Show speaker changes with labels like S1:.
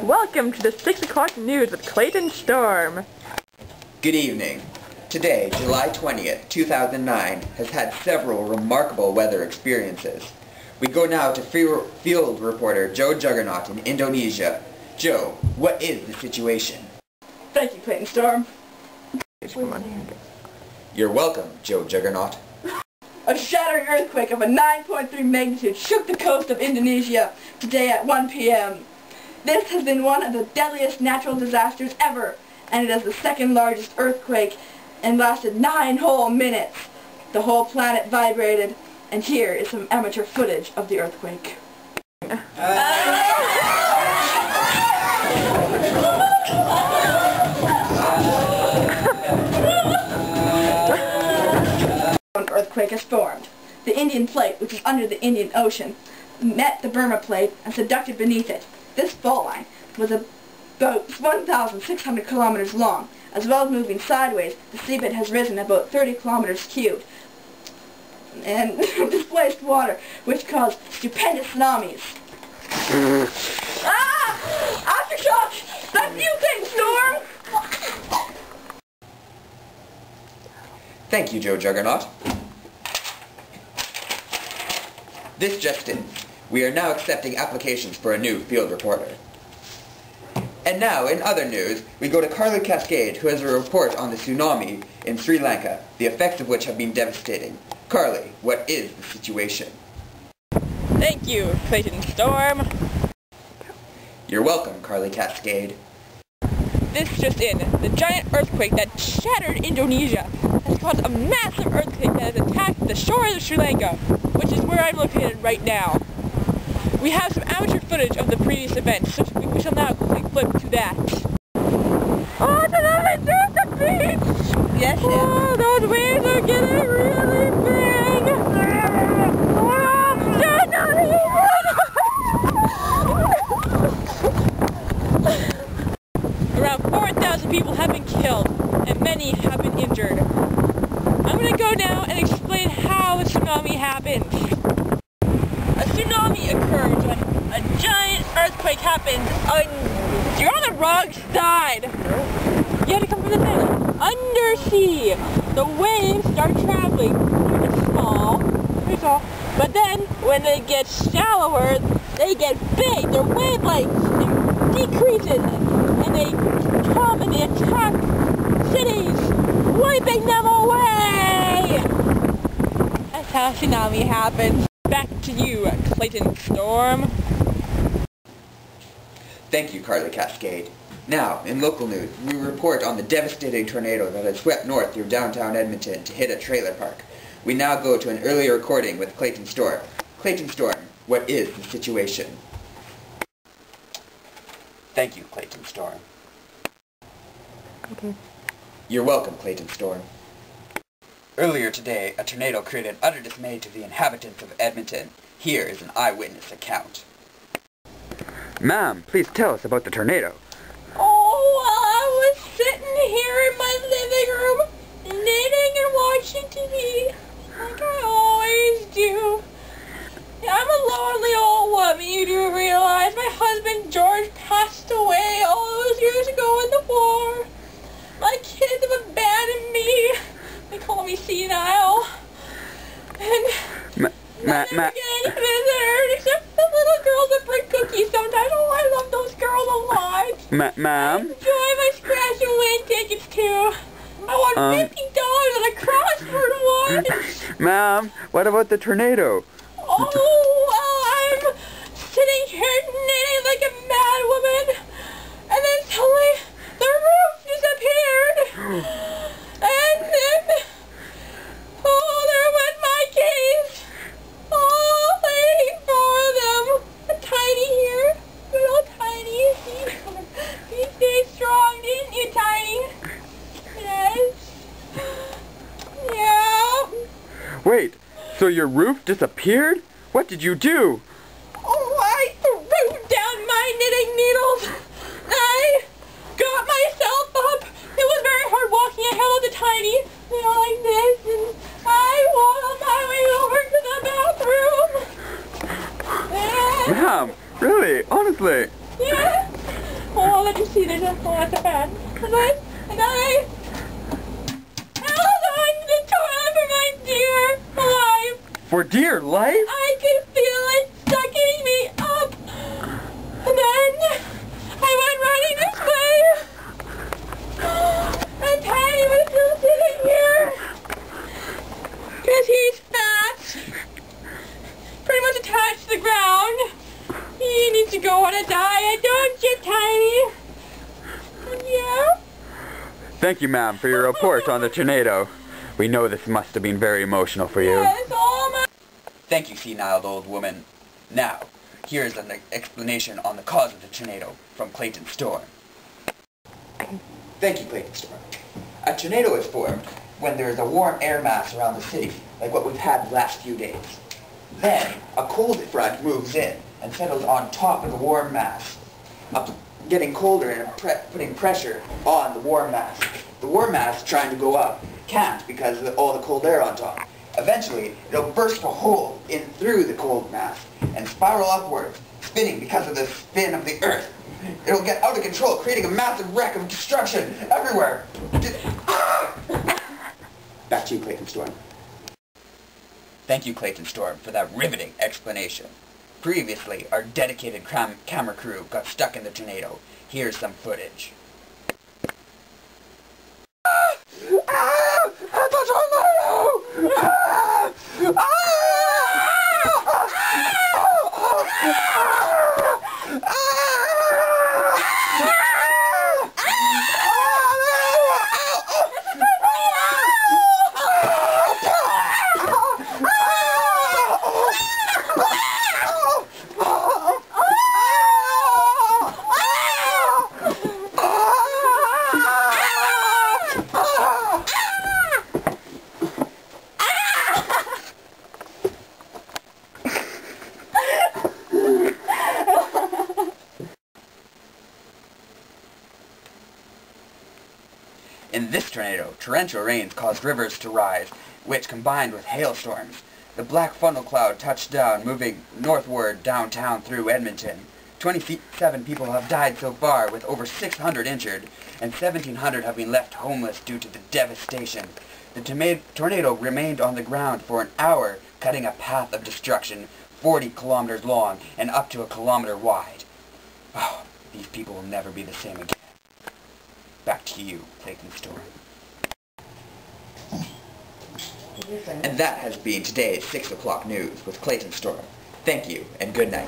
S1: Welcome to the 6 o'clock news with Clayton Storm.
S2: Good evening. Today, July 20th, 2009, has had several remarkable weather experiences. We go now to field reporter Joe Juggernaut in Indonesia. Joe, what is the situation?
S3: Thank you, Clayton Storm.
S2: You're welcome, Joe Juggernaut.
S3: A shattering earthquake of a 9.3 magnitude shook the coast of Indonesia today at 1 p.m. This has been one of the deadliest natural disasters ever, and it is the second largest earthquake and lasted 9 whole minutes. The whole planet vibrated, and here is some amateur footage of the earthquake. An earthquake has formed. The Indian Plate, which is under the Indian Ocean, met the Burma Plate and subducted beneath it. This fault line was about 1,600 kilometers long. As well as moving sideways, the seabed has risen about 30 kilometers cubed and displaced water, which caused stupendous tsunamis. Aftershock! That's you thing, Storm!
S2: Thank you, Joe Juggernaut. This just in. We are now accepting applications for a new field reporter. And now, in other news, we go to Carly Cascade, who has a report on the tsunami in Sri Lanka, the effects of which have been devastating. Carly, what is the situation?
S1: Thank you, Clayton Storm.
S2: You're welcome, Carly Cascade.
S1: This just in. The giant earthquake that shattered Indonesia has caused a massive earthquake that has attacked the shores of Sri Lanka, which is where I'm located right now. We have some amateur footage of the previous events, so we shall now quickly flip to that. Oh, there's the beach! Yes, oh, those waves are getting really big! Around 4,000 people have been killed, and many have been injured. I'm going to go now and explain how a tsunami happens. A tsunami occurs when a giant earthquake happens you're on the wrong side! You have to come from the middle. Undersea! The waves start traveling. It's small, but then when they get shallower, they get big. Their wavelength decreases, and they come and they attack cities, wiping them away! That's how a tsunami happens. Back to you, Clayton Storm.
S2: Thank you, Carly Cascade. Now, in local news, we report on the devastating tornado that has swept north through downtown Edmonton to hit a trailer park. We now go to an earlier recording with Clayton Storm. Clayton Storm, what is the situation? Thank you, Clayton Storm.
S1: Okay.
S2: You're welcome, Clayton Storm. Earlier today, a tornado created utter dismay to the inhabitants of Edmonton. Here is an eyewitness account. Ma'am, please tell us about the tornado.
S3: Oh, well, I was sitting here in my living room, knitting and watching TV, like I always do. I'm a lonely old woman, you do realize. My husband George passed away all those years ago in the war. My kids have abandoned me. They call me senile. And never get any visitors except the little girls that bring cookies sometimes. Oh, I love those girls a lot.
S2: Ma'am?
S3: Enjoy my scratch and win tickets too. I won $50 on a crossword once.
S2: Ma'am, what about the tornado?
S3: Oh, well, I'm sitting here knitting like a mad woman, and then suddenly the roof disappeared. And then, oh, there went my keys. Oh, waiting for them. Tiny here, real tiny. You stayed strong, didn't you, Tiny? Yes. Yeah.
S2: Wait, so your roof disappeared? What did you do?
S3: Oh, I threw down my knitting needles. I got myself up. It was
S2: Seriously?
S3: Yeah. Oh, I'll let you see. There's a fan. Hold on. Hold on to the toilet for my dear life.
S2: For dear life?
S3: I could feel it sucking me up. And then I went running this way. And Patty was still sitting here. Because he's fat. Pretty much attached to the ground. He needs to go on a diet, don't you, Tiny? Yeah?
S2: Thank you, ma'am, for your report on the tornado. We know this must have been very emotional for you.
S3: Yes, all my...
S2: Thank you, senile old woman. Now, here is an explanation on the cause of the tornado from Clayton Storm. Thank you, Clayton Storm. A tornado is formed when there is a warm air mass around the city, like what we've had the last few days. Then, a cold front moves in and settles on top of the warm mass, getting colder and putting pressure on the warm mass. The warm mass, trying to go up, can't because of all the cold air on top. Eventually, it'll burst a hole in through the cold mass and spiral upwards, spinning because of the spin of the Earth. It'll get out of control, creating a massive wreck of destruction everywhere. Back to you, Clayton Storm. Thank you, Clayton Storm, for that riveting explanation. Previously, our dedicated camera crew got stuck in the tornado. Here's some footage. In this tornado, torrential rains caused rivers to rise, which combined with hailstorms. The black funnel cloud touched down, moving northward downtown through Edmonton. 27 people have died so far, with over 600 injured, and 1,700 have been left homeless due to the devastation. The tornado remained on the ground for an hour, cutting a path of destruction 40 kilometers long and up to a kilometer wide. Oh, these people will never be the same again. Back to you, Clayton Storm. And that has been today's 6 o'clock news with Clayton Storm. Thank you, and good night.